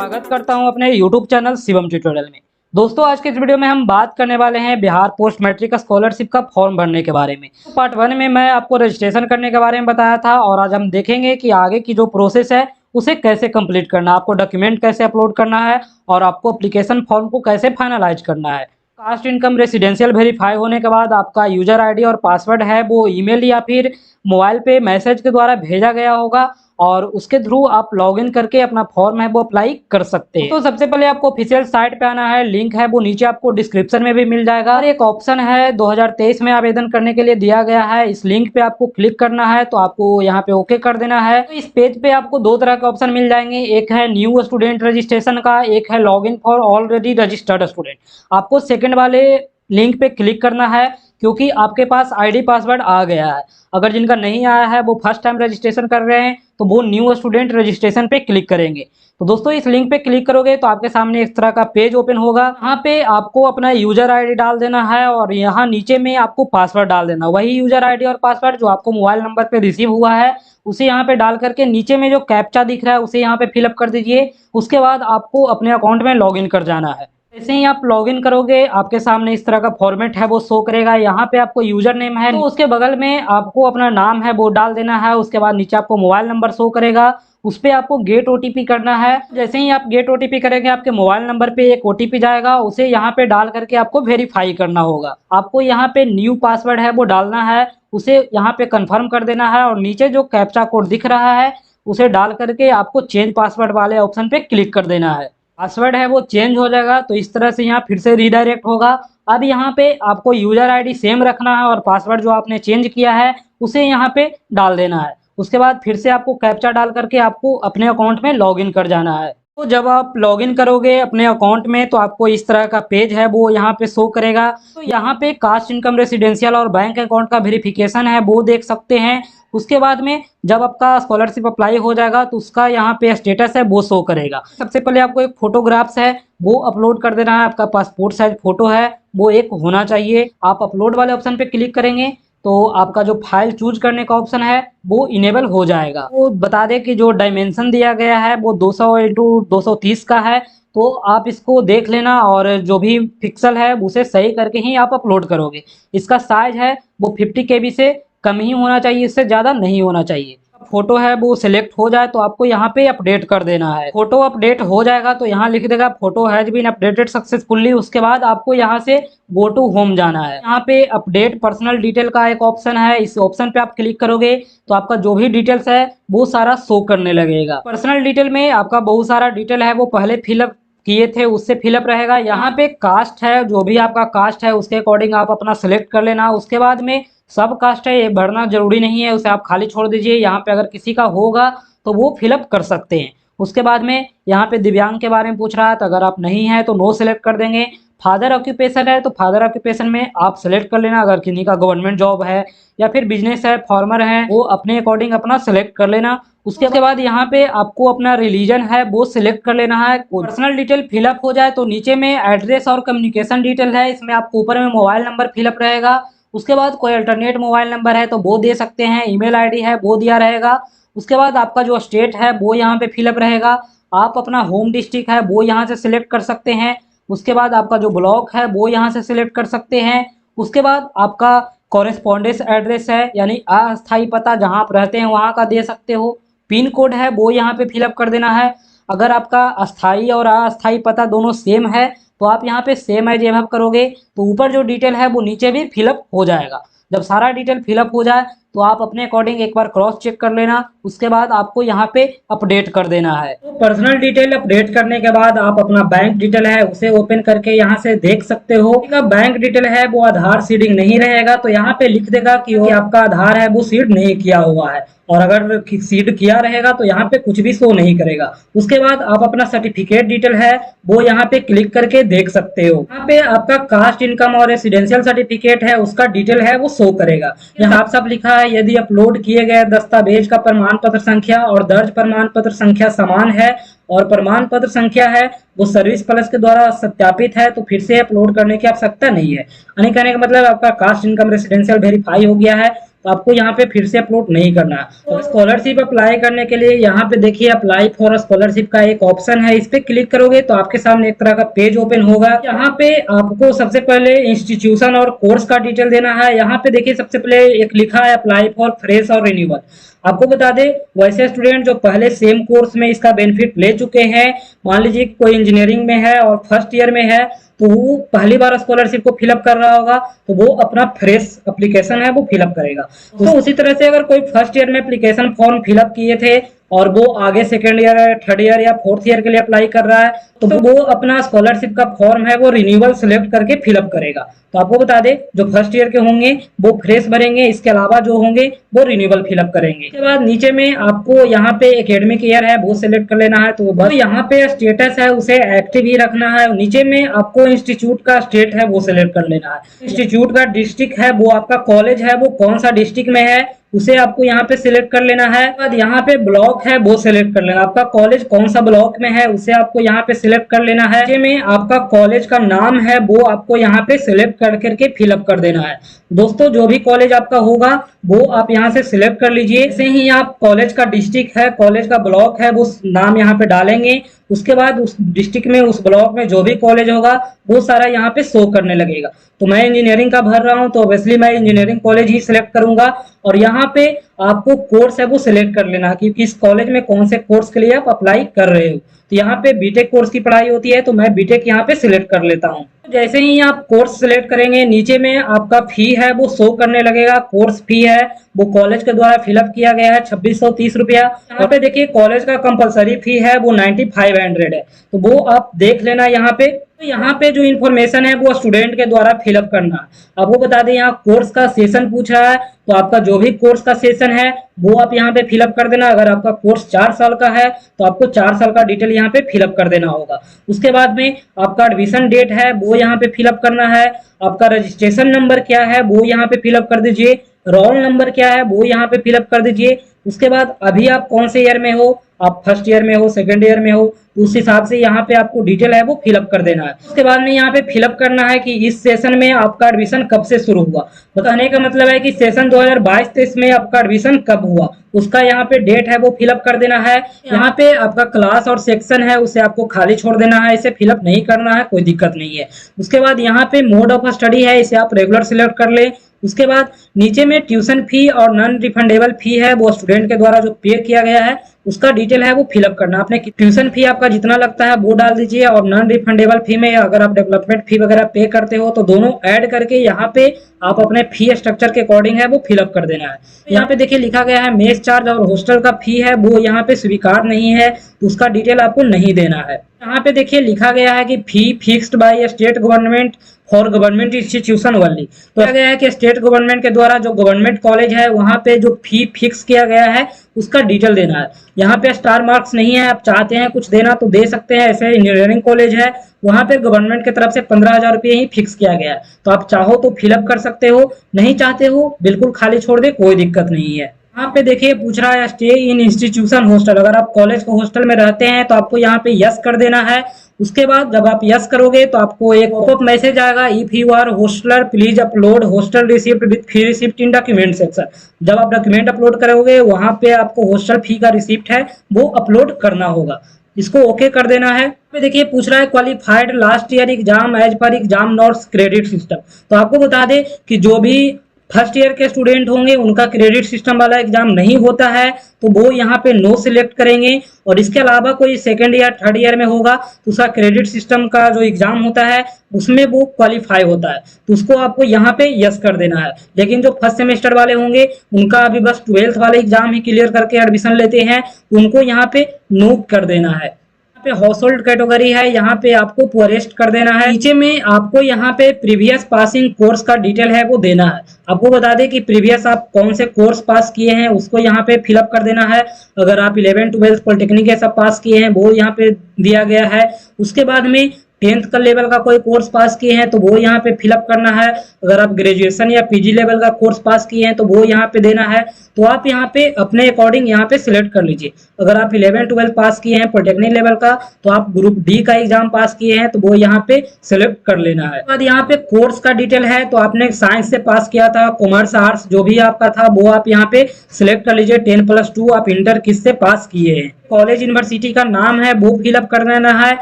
स्वागत करता हूं अपने YouTube चैनल शिवम ट्यूटोरियल में। दोस्तों आज के इस वीडियो में हम बात करने वाले हैं बिहार पोस्ट मैट्रिक स्कॉलरशिप का फॉर्म भरने के बारे में। पार्ट 1 में मैं आपको रजिस्ट्रेशन करने के बारे में बताया था और आज हम देखेंगे कि आगे की जो प्रोसेस है उसे कैसे कंप्लीट करना है, आपको डॉक्यूमेंट कैसे अपलोड करना है और आपको एप्लीकेशन फॉर्म को कैसे फाइनलाइज करना है। कास्ट इनकम रेसिडेंशियल वेरीफाई होने के बाद आपका यूजर आईडी और पासवर्ड है वो ईमेल या फिर मोबाइल पे मैसेज के द्वारा भेजा गया होगा और उसके थ्रू आप लॉगिन करके अपना फॉर्म है वो अप्लाई कर सकते हैं। तो सबसे पहले आपको ऑफिशियल साइट पे आना है, लिंक है वो नीचे आपको डिस्क्रिप्शन में भी मिल जाएगा और एक ऑप्शन है 2023 में आवेदन करने के लिए दिया गया है, इस लिंक पे आपको क्लिक करना है तो आपको यहाँ पे ओके कर देना है। तो इस पेज पे आपको दो तरह के ऑप्शन मिल जाएंगे, एक है न्यू स्टूडेंट रजिस्ट्रेशन का, एक है log in for already registered student. आपको सेकंड वाले लिंक पे क्लिक करना है क्योंकि आपके पास आईडी पासवर्ड आ गया है। अगर जिनका नहीं आया है वो फर्स्ट टाइम रजिस्ट्रेशन कर रहे हैं तो वो न्यू स्टूडेंट रजिस्ट्रेशन पे क्लिक करेंगे। तो दोस्तों इस लिंक पे क्लिक करोगे तो आपके सामने इस तरह का पेज ओपन होगा। यहाँ पे आपको अपना यूजर आईडी डाल देना है और यहाँ नीचे में आपको पासवर्ड डाल देना, वही यूजर आईडी और पासवर्ड जो आपको मोबाइल नंबर पे रिसीव हुआ है उसे यहाँ पे डाल करके नीचे में जो कैप्चा दिख रहा है उसे यहाँ पे फिलअप कर दीजिए। उसके बाद आपको अपने अकाउंट में लॉगिन कर जाना है। जैसे ही आप लॉगिन करोगे आपके सामने इस तरह का फॉर्मेट है वो शो करेगा। यहाँ पे आपको यूजर नेम है तो उसके बगल में आपको अपना नाम है वो डाल देना है। उसके बाद नीचे आपको मोबाइल नंबर शो करेगा, उस पर आपको गेट ओटीपी करना है। जैसे ही आप गेट ओटीपी करेंगे आपके मोबाइल नंबर पे एक ओटीपी जाएगा, उसे यहाँ पे डाल करके आपको वेरीफाई करना होगा। आपको यहाँ पे न्यू पासवर्ड है वो डालना है, उसे यहाँ पे कंफर्म कर देना है और नीचे जो कैप्चा कोड दिख रहा है उसे डाल करके आपको चेंज पासवर्ड वाले ऑप्शन पे क्लिक कर देना है। पासवर्ड है वो चेंज हो जाएगा तो इस तरह से यहाँ फिर से रीडायरेक्ट होगा। अब यहाँ पे आपको यूजर आईडी सेम रखना है और पासवर्ड जो आपने चेंज किया है उसे यहाँ पे डाल देना है। उसके बाद फिर से आपको कैप्चा डाल करके आपको अपने अकाउंट में लॉगिन कर जाना है। तो जब आप लॉगिन करोगे अपने अकाउंट में तो आपको इस तरह का पेज है वो यहाँ पे शो करेगा। तो यहाँ पे कास्ट इनकम रेसिडेंशियल और बैंक अकाउंट का वेरिफिकेशन है वो देख सकते हैं। उसके बाद में जब आपका स्कॉलरशिप अप्लाई हो जाएगा तो उसका यहाँ पे स्टेटस है वो शो करेगा। सबसे पहले आपको एक फोटोग्राफ्स है वो अपलोड कर देना है, आपका पासपोर्ट साइज फोटो है वो एक होना चाहिए। आप अपलोड वाले ऑप्शन पे क्लिक करेंगे तो आपका जो फाइल चूज करने का ऑप्शन है वो इनेबल हो जाएगा। वो बता दें कि जो डायमेंशन दिया गया है वो 200x230 का है, तो आप इसको देख लेना और जो भी पिक्सल है उसे सही करके ही आप अपलोड करोगे। इसका साइज है वो 50 KB से कम ही होना चाहिए, इससे ज़्यादा नहीं होना चाहिए। फोटो है वो सिलेक्ट हो जाए तो आपको यहाँ पे अपडेट कर देना है। फोटो अपडेट हो जाएगा तो यहाँ लिख देगा photo has been updated successfully. उसके बाद आपको यहाँ से गो टू होम जाना है। यहाँ पे अपडेट पर्सनल डिटेल का एक ऑप्शन है, इस ऑप्शन पे आप क्लिक करोगे तो आपका जो भी डिटेल्स है वो सारा शो करने लगेगा। पर्सनल डिटेल में आपका बहुत सारा डिटेल है वो पहले फिलअप किए थे उससे फिलअप रहेगा। यहाँ पे कास्ट है, जो भी आपका कास्ट है उसके अकॉर्डिंग आप अपना सिलेक्ट कर लेना। उसके बाद में सब कास्ट है ये भरना जरूरी नहीं है, उसे आप खाली छोड़ दीजिए। यहाँ पे अगर किसी का होगा तो वो फिलअप कर सकते हैं। उसके बाद में यहाँ पे दिव्यांग के बारे में पूछ रहा है तो अगर आप नहीं है तो नो सिलेक्ट कर देंगे। फादर ऑक्यूपेशन है तो फादर ऑक्यूपेशन में आप सेलेक्ट कर लेना, अगर किसी का गवर्नमेंट जॉब है या फिर बिजनेस है, फार्मर है, वो अपने अकॉर्डिंग अपना सेलेक्ट कर लेना। उसके बाद यहाँ पे आपको अपना रिलीजन है वो सिलेक्ट कर लेना है। पर्सनल डिटेल फिलअप हो जाए तो नीचे में एड्रेस और कम्युनिकेशन डिटेल है, इसमें आपको ऊपर में मोबाइल नंबर फिलअप रहेगा। उसके बाद कोई अल्टरनेट मोबाइल नंबर है तो वो दे सकते हैं, ईमेल आईडी है वो दिया रहेगा। उसके बाद आपका जो स्टेट है वो यहाँ पे फिलअप रहेगा। आप अपना होम डिस्ट्रिक्ट है वो यहाँ से सिलेक्ट कर सकते हैं। उसके बाद आपका जो ब्लॉक है वो यहाँ से सिलेक्ट कर सकते हैं। उसके बाद आपका कॉरेस्पॉन्डेंस एड्रेस है यानी अस्थायी पता जहाँ आप रहते हैं वहाँ का दे सकते हो। पिन कोड है वो यहाँ पे फिलअप कर देना है। अगर आपका अस्थायी और अस्थायी पता दोनों सेम है तो आप यहाँ पे सेम एज एवब करोगे तो ऊपर जो डिटेल है वो नीचे भी फिलअप हो जाएगा। जब सारा डिटेल फिलअप हो जाए तो आप अपने अकॉर्डिंग एक बार क्रॉस चेक कर लेना। उसके बाद आपको यहाँ पे अपडेट कर देना है। तो पर्सनल डिटेल अपडेट करने के बाद आप अपना बैंक डिटेल है उसे ओपन करके यहाँ से देख सकते हो। बैंक डिटेल है वो आधार सीडिंग नहीं रहेगा तो यहाँ पे लिख देगा कि आपका आधार है वो सीड नहीं किया हुआ है, और अगर सीड किया रहेगा तो यहाँ पे कुछ भी शो नहीं करेगा। उसके बाद आप अपना सर्टिफिकेट डिटेल है वो यहाँ पे क्लिक करके देख सकते हो। यहाँ पे आपका कास्ट इनकम और रेसिडेंशियल सर्टिफिकेट है उसका डिटेल है वो शो करेगा। यहाँ आप सब लिखा है यदि अपलोड किए गए दस्तावेज का प्रमाण पत्र संख्या और दर्ज प्रमाण पत्र संख्या समान है और प्रमाण पत्र संख्या है वो सर्विस प्लस के द्वारा सत्यापित है तो फिर से अपलोड करने की आवश्यकता नहीं है। यानी कहने का मतलब आपका कास्ट इनकम रेसिडेंशियल वेरीफाई हो गया है तो आपको यहाँ पे फिर से अपलोड नहीं करना है। तो स्कॉलरशिप अप्लाई करने के लिए यहाँ पे देखिए अप्लाई फॉर स्कॉलरशिप का एक ऑप्शन है, इस पे क्लिक करोगे तो आपके सामने एक तरह का पेज ओपन होगा। यहाँ पे आपको सबसे पहले इंस्टीट्यूशन और कोर्स का डिटेल देना है। यहाँ पे देखिए सबसे पहले एक लिखा है अप्लाई फॉर फ्रेश और रिन्यूअल। आपको बता दें वैसे स्टूडेंट जो पहले सेम कोर्स में इसका बेनिफिट ले चुके हैं, मान लीजिए कोई इंजीनियरिंग में है और फर्स्ट ईयर में है, तो वो पहली बार स्कॉलरशिप को फिलअप कर रहा होगा तो वो अपना फ्रेश एप्लीकेशन है वो फिलअप करेगा। तो उसी तरह से अगर कोई फर्स्ट ईयर में एप्लीकेशन फॉर्म फिलअप किए थे और वो आगे सेकेंड ईयर, थर्ड ईयर या फोर्थ ईयर के लिए अप्लाई कर रहा है तो वो अपना स्कॉलरशिप का फॉर्म है वो रिन्यूअल सिलेक्ट करके फिलअप करेगा। तो आपको बता दें जो फर्स्ट ईयर के होंगे वो फ्रेश भरेंगे, इसके अलावा जो होंगे वो रिन्यूअल फिलअप करेंगे। इसके बाद नीचे में आपको यहाँ पे एकेडमिक ईयर है वो सिलेक्ट कर लेना है, तो बस यहाँ पे स्टेटस है उसे एक्टिव ही रखना है। नीचे में आपको इंस्टीट्यूट का स्टेट है वो सिलेक्ट कर लेना है। इंस्टीट्यूट का डिस्ट्रिक्ट है वो आपका कॉलेज है वो कौन सा डिस्ट्रिक्ट में है उसे आपको यहाँ पे सिलेक्ट कर लेना है। बाद यहाँ पे ब्लॉक है वो सिलेक्ट कर लेना, आपका कॉलेज कौन सा ब्लॉक में है उसे आपको यहाँ पे सिलेक्ट कर लेना है। नीचे में आपका कॉलेज का नाम है वो आपको यहाँ पे सिलेक्ट कर करके फिलअप कर देना है। दोस्तों जो भी कॉलेज आपका होगा वो आप यहाँ से सिलेक्ट कर लीजिए। ऐसे ही आप कॉलेज का डिस्ट्रिक्ट है, कॉलेज का ब्लॉक है वो नाम यहाँ पे डालेंगे। उसके बाद उस डिस्ट्रिक्ट में उस ब्लॉक में जो भी कॉलेज होगा वो सारा यहाँ पे शो करने लगेगा। तो मैं इंजीनियरिंग का भर रहा हूँ तो ऑब्वियसली मैं इंजीनियरिंग कॉलेज ही सिलेक्ट करूंगा और यहाँ पे आपको कोर्स है वो सिलेक्ट कर लेना कि किस कॉलेज में कौन से कोर्स के लिए आप अप्लाई कर रहे हो। तो यहाँ पे बीटेक कोर्स की पढ़ाई होती है तो मैं बीटेक यहाँ पे सिलेक्ट कर लेता हूँ। जैसे ही आप कोर्स सिलेक्ट करेंगे नीचे में आपका फी है वो शो करने लगेगा। कोर्स फी है वो कॉलेज के द्वारा फिलअप किया गया है 2630 रुपया। यहाँ पे देखिए कॉलेज का कंपलसरी फी है वो 9500 है, तो वो आप देख लेना यहाँ पे। तो यहाँ पे जो इन्फॉर्मेशन है वो स्टूडेंट के द्वारा फिलअप करना है। आपको बता दें यहाँ कोर्स का सेशन पूछ रहा है तो आपका जो भी कोर्स का सेशन है वो आप यहाँ पे फिलअप कर देना। अगर आपका कोर्स 4 साल का है तो आपको 4 साल का डिटेल यहाँ पे फिलअप कर देना होगा। उसके बाद में आपका एडमिशन डेट है वो यहाँ पे फिलअप करना है। आपका रजिस्ट्रेशन नंबर क्या है वो यहाँ पे फिलअप कर दीजिए। रोल नंबर क्या है वो यहाँ पे फिलअप कर दीजिए। उसके बाद अभी आप कौन से ईयर में हो, आप फर्स्ट ईयर में हो, सेकंड ईयर में हो, तो उस हिसाब से यहाँ पे आपको डिटेल है वो फिलअप कर देना है। उसके बाद में यहाँ पे फिलअप करना है कि इस सेशन में आपका एडमिशन कब से शुरू हुआ। बताने का मतलब है कि सेशन 2022-23 में आपका एडमिशन कब हुआ, उसका यहाँ पे डेट है वो फिलअप कर देना है। यहाँ पे आपका क्लास और सेक्शन है उसे आपको खाली छोड़ देना है, इसे फिलअप नहीं करना है, कोई दिक्कत नहीं है। उसके बाद यहाँ पे मोड ऑफ स्टडी है इसे आप रेगुलर सिलेक्ट कर ले। उसके बाद नीचे में ट्यूशन फी और नॉन रिफंडेबल फी है वो स्टूडेंट के द्वारा जो पे किया गया है उसका डिटेल है वो फिलअप करना। आपने ट्यूशन फी आपका जितना लगता है वो डाल दीजिए और नॉन रिफंडेबल फी में अगर आप डेवलपमेंट फी वगैरह पे करते हो तो दोनों ऐड करके यहाँ पे आप अपने फी स्ट्रक्चर के अकॉर्डिंग है वो फिलअप कर देना है। यहाँ पे देखिए लिखा गया है मेस चार्ज और हॉस्टल का फी है वो यहाँ पे स्वीकार नहीं है तो उसका डिटेल आपको नहीं देना है। यहाँ पे देखिए लिखा गया है कि fee fixed by state government for government institution वाली, तो कहा गया है कि स्टेट गवर्नमेंट के द्वारा जो गवर्नमेंट कॉलेज है वहाँ पे जो फी फिक्स किया गया है उसका डिटेल देना है। यहाँ पे स्टार मार्क्स नहीं है, आप चाहते हैं कुछ देना तो दे सकते हैं। ऐसे इंजीनियरिंग कॉलेज है वहाँ पे गवर्नमेंट की तरफ से 15,000 रुपये ही फिक्स किया गया है, तो आप चाहो तो फिलअप कर सकते हो, नहीं चाहते हो बिल्कुल खाली छोड़ दे, कोई दिक्कत नहीं है। यहाँ पे देखिए पूछ रहा है स्टे इन इंस्टीट्यूशन हॉस्टल, अगर आप कॉलेज को हॉस्टल में रहते हैं तो आपको यहाँ पे यस कर देना है। उसके बाद जब आप यस करोगे तो आपको एक पॉपअप मैसेज आएगा, if you are hosteller please upload hostel receipt with fee receipt in document section. जब आप डॉक्यूमेंट अपलोड करोगे वहां पे आपको हॉस्टल फी का रिसिप्ट है वो अपलोड करना होगा, इसको ओके कर देना है। देखिए पूछ रहा है qualified last year exam as per exam notes credit system, तो आपको बता दें कि जो भी फर्स्ट ईयर के स्टूडेंट होंगे उनका क्रेडिट सिस्टम वाला एग्जाम नहीं होता है तो वो यहाँ पे नो सिलेक्ट करेंगे। और इसके अलावा कोई सेकंड ईयर थर्ड ईयर में होगा तो उसका क्रेडिट सिस्टम का जो एग्जाम होता है उसमें वो क्वालिफाई होता है तो उसको आपको यहाँ पे यस कर देना है। लेकिन जो फर्स्ट सेमेस्टर वाले होंगे उनका अभी बस 12th वाले एग्जाम ही क्लियर करके एडमिशन लेते हैं तो उनको यहाँ पे नो कर देना है। पे हाउस होल्ड कैटेगरी है यहाँ पे आपको पुअरेस्ट कर देना है। नीचे में आपको यहाँ पे प्रीवियस पासिंग कोर्स का डिटेल है वो देना है। आपको बता दें कि प्रीवियस आप कौन से कोर्स पास किए हैं उसको यहाँ पे फिलअप कर देना है। अगर आप 11th 12th पॉलिटेक्निक ये सब पास किए हैं वो यहाँ पे दिया गया है। उसके बाद में 10th का लेवल का कोई कोर्स पास किए हैं तो वो यहाँ पे फिलअप करना है। अगर आप ग्रेजुएशन या पीजी लेवल का कोर्स पास किए हैं तो वो यहाँ पे देना है। तो आप यहाँ पे अपने अकॉर्डिंग यहाँ पे सिलेक्ट कर लीजिए। अगर आप 11-12 पास किए हैं पॉलिटेक्निक लेवल का तो आप ग्रुप डी का एग्जाम पास किए हैं तो वो यहाँ पे सिलेक्ट कर लेना है। बाद यहाँ पे कोर्स का डिटेल है तो आपने साइंस से पास किया था, कॉमर्स आर्ट्स जो भी आपका था वो आप यहाँ पे सिलेक्ट कर लीजिए। 10+2 आप इंटर किससे पास किए हैं, कॉलेज यूनिवर्सिटी का नाम है वो फिलअप कर देना है।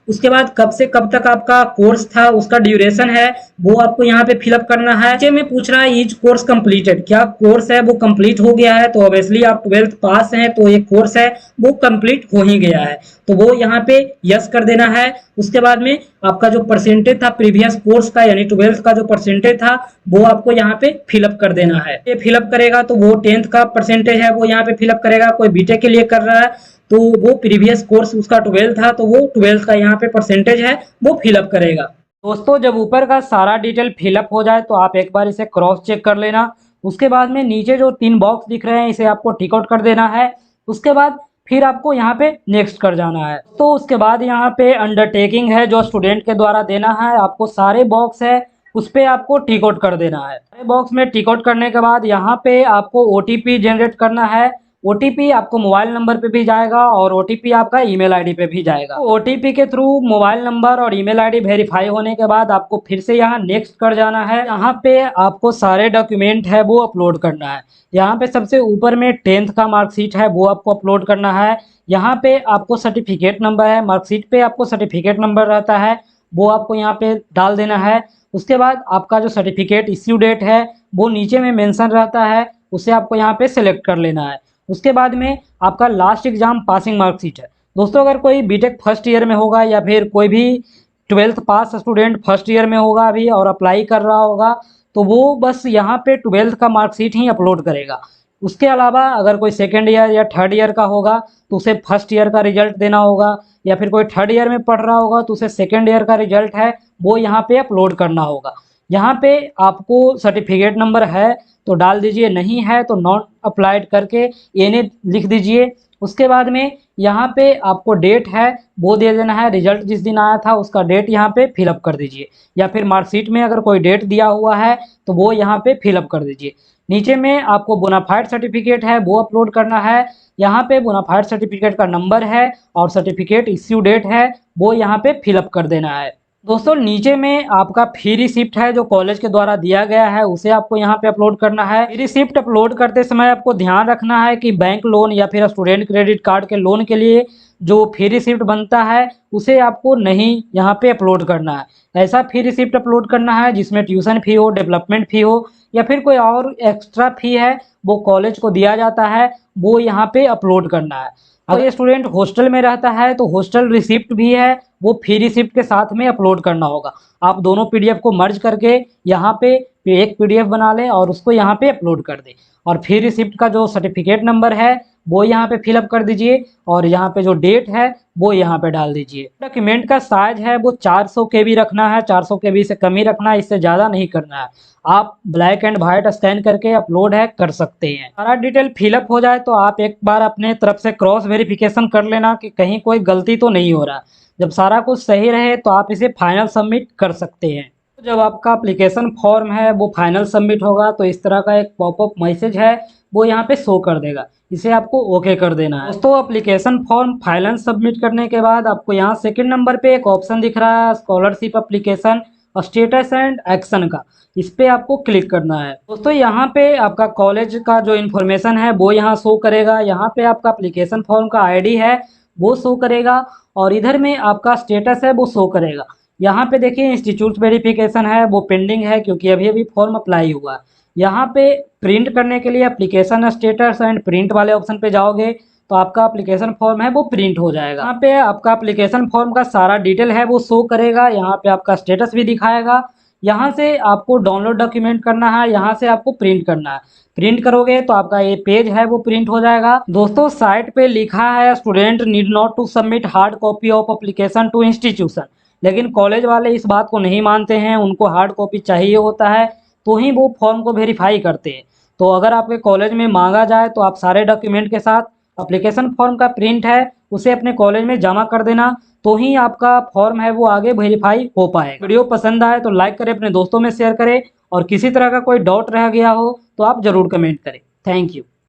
उसके बाद कब से कब तक आपका कोर्स था उसका ड्यूरेशन है वो आपको यहाँ पे फिलअप करना है। नीचे में पूछ रहा है ईच कोर्स कंप्लीटेड, क्या कोर्स है वो कंप्लीट हो गया है। तो ऑब्वियसली आप 12th पास हैं तो एक कोर्स है वो कंप्लीट हो ही गया है तो वो यहाँ पे यस कर देना है। उसके बाद में आपका जो परसेंटेज था प्रीवियस कोर्स का यानी 12th का जो परसेंटेज था वो आपको यहाँ पे फिलअप कर देना है। ये फिलअप करेगा तो वो 10th का परसेंटेज है वो यहाँ पे फिलअप करेगा। कोई बीटेक के लिए कर रहा है तो वो प्रीवियस कोर्स उसका 12 था तो वो 12 का यहाँ पे परसेंटेज है वो फिलअप करेगा। दोस्तों जब ऊपर का सारा डिटेल फिलअप हो जाए तो आप एक बार इसे क्रॉस चेक कर लेना। उसके बाद में नीचे जो 3 बॉक्स दिख रहे हैं इसे आपको टिक आउट कर देना है। उसके बाद फिर आपको यहाँ पे नेक्स्ट कर जाना है। तो उसके बाद यहाँ पे अंडरटेकिंग है जो स्टूडेंट के द्वारा देना है, आपको सारे बॉक्स है उस पर आपको टिक आउट कर देना है। सारे बॉक्स में टिक आउट करने के बाद यहाँ पे आपको OTP जनरेट करना है। OTP आपको मोबाइल नंबर पे भी जाएगा और OTP आपका ईमेल आईडी पे भी जाएगा। तो OTP के थ्रू मोबाइल नंबर और ईमेल आईडी वेरीफाई होने के बाद आपको फिर से यहाँ नेक्स्ट कर जाना है। यहाँ पे आपको सारे डॉक्यूमेंट है वो अपलोड करना है। यहाँ पे सबसे ऊपर में 10th का मार्कशीट है वो आपको अपलोड करना है। यहाँ पे आपको सर्टिफिकेट नंबर है, मार्कशीट पे आपको सर्टिफिकेट नंबर रहता है वो आपको यहाँ पे डाल देना है। उसके बाद आपका जो सर्टिफिकेट इश्यू डेट है वो नीचे में मेंशन रहता है, उसे आपको यहाँ पे सिलेक्ट कर लेना है। उसके बाद में आपका लास्ट एग्जाम पासिंग मार्कशीट है। दोस्तों अगर कोई बीटेक फर्स्ट ईयर में होगा या फिर कोई भी 12th पास स्टूडेंट फर्स्ट ईयर में होगा अभी और अप्लाई कर रहा होगा तो वो बस यहाँ पे 12th का मार्कशीट ही अपलोड करेगा। उसके अलावा अगर कोई सेकेंड ईयर या थर्ड ईयर का होगा तो उसे फर्स्ट ईयर का रिजल्ट देना होगा, या फिर कोई थर्ड ईयर में पढ़ रहा होगा तो उसे सेकेंड ईयर का रिजल्ट है वो यहाँ पे अपलोड करना होगा। यहाँ पे आपको सर्टिफिकेट नंबर है तो डाल दीजिए, नहीं है तो नॉट अप्लाइड करके एने लिख दीजिए। उसके बाद में यहाँ पे आपको डेट है वो दे देना है, रिजल्ट जिस दिन आया था उसका डेट यहाँ पे फिलअप कर दीजिए, या फिर मार्कशीट में अगर कोई डेट दिया हुआ है तो वो यहाँ पे फिलअप कर दीजिए। नीचे में आपको बोनाफाइड सर्टिफिकेट है वो अपलोड करना है। यहाँ पे बोनाफाइड सर्टिफिकेट का नंबर है और सर्टिफिकेट इश्यू डेट है वो यहाँ पे फिलअप कर देना है। दोस्तों नीचे में आपका फी रिसिप्ट है जो कॉलेज के द्वारा दिया गया है उसे आपको यहाँ पे अपलोड करना है। फी रिसिप्ट अपलोड करते समय आपको ध्यान रखना है कि बैंक लोन या फिर स्टूडेंट क्रेडिट कार्ड के लोन के लिए जो फी रिसिप्ट बनता है उसे आपको नहीं यहाँ पे अपलोड करना है। ऐसा फी रिसिप्ट अपलोड करना है जिसमें ट्यूशन फी हो, डेवलपमेंट फी हो या फिर कोई और एक्स्ट्रा फी है वो कॉलेज को दिया जाता है वो यहाँ पे अपलोड करना है। अगर ये स्टूडेंट हॉस्टल में रहता है तो हॉस्टल रिसिप्ट भी है वो फी रिसिप्ट के साथ में अपलोड करना होगा। आप दोनों पीडीएफ को मर्ज करके यहाँ पे एक पीडीएफ बना लें और उसको यहाँ पे अपलोड कर दें। और फी रिसिप्ट का जो सर्टिफिकेट नंबर है वो यहाँ पे फिलअप कर दीजिए और यहाँ पे जो डेट है वो यहाँ पे डाल दीजिए। डॉक्यूमेंट का साइज है वो 400 KB रखना है, 400 KB से कम ही रखना है, इससे ज़्यादा नहीं करना है। आप ब्लैक एंड वाइट स्कैन करके अपलोड है कर सकते हैं। सारा डिटेल फिलअप हो जाए तो आप एक बार अपने तरफ से क्रॉस वेरिफिकेशन कर लेना कि कहीं कोई गलती तो नहीं हो रहा। जब सारा कुछ सही रहे तो आप इसे फाइनल सबमिट कर सकते हैं। जब आपका एप्लीकेशन फॉर्म है वो फाइनल सबमिट होगा तो इस तरह का एक पॉपअप मैसेज है वो यहाँ पे शो कर देगा, इसे आपको ओके कर देना है। दोस्तों एप्लीकेशन फॉर्म फाइनल सबमिट करने के बाद आपको यहाँ सेकंड नंबर पे एक ऑप्शन दिख रहा है scholarship application status and action का, इस पे आपको क्लिक करना है। दोस्तों यहाँ पे आपका कॉलेज का जो इन्फॉर्मेशन है वो यहाँ शो करेगा, यहाँ पे आपका एप्लीकेशन फॉर्म का ID है वो शो करेगा और इधर में आपका स्टेटस है वो शो करेगा। यहाँ पे देखिए इंस्टीट्यूट वेरिफिकेशन है वो पेंडिंग है क्योंकि अभी अभी फॉर्म अप्लाई हुआ। यहाँ पे प्रिंट करने के लिए एप्लीकेशन स्टेटस एंड प्रिंट वाले ऑप्शन पे जाओगे तो आपका एप्लीकेशन फॉर्म है वो प्रिंट हो जाएगा। यहाँ पे आपका एप्लीकेशन फॉर्म का सारा डिटेल है वो शो करेगा, यहाँ पे आपका स्टेटस भी दिखाएगा। यहाँ से आपको डाउनलोड डॉक्यूमेंट करना है, यहाँ से आपको प्रिंट करना है। प्रिंट करोगे तो आपका ये पेज है वो प्रिंट हो जाएगा। दोस्तों साइट पे लिखा है student need not to submit hard copy of application to institution, लेकिन कॉलेज वाले इस बात को नहीं मानते हैं, उनको हार्ड कॉपी चाहिए होता है तो ही वो फॉर्म को वेरीफाई करते हैं। तो अगर आपके कॉलेज में मांगा जाए तो आप सारे डॉक्यूमेंट के साथ एप्लीकेशन फॉर्म का प्रिंट है उसे अपने कॉलेज में जमा कर देना, तो ही आपका फॉर्म है वो आगे वेरीफाई हो पाएगा। वीडियो पसंद आए तो लाइक करें, अपने दोस्तों में शेयर करें, और किसी तरह का कोई डाउट रह गया हो तो आप ज़रूर कमेंट करें। Thank you.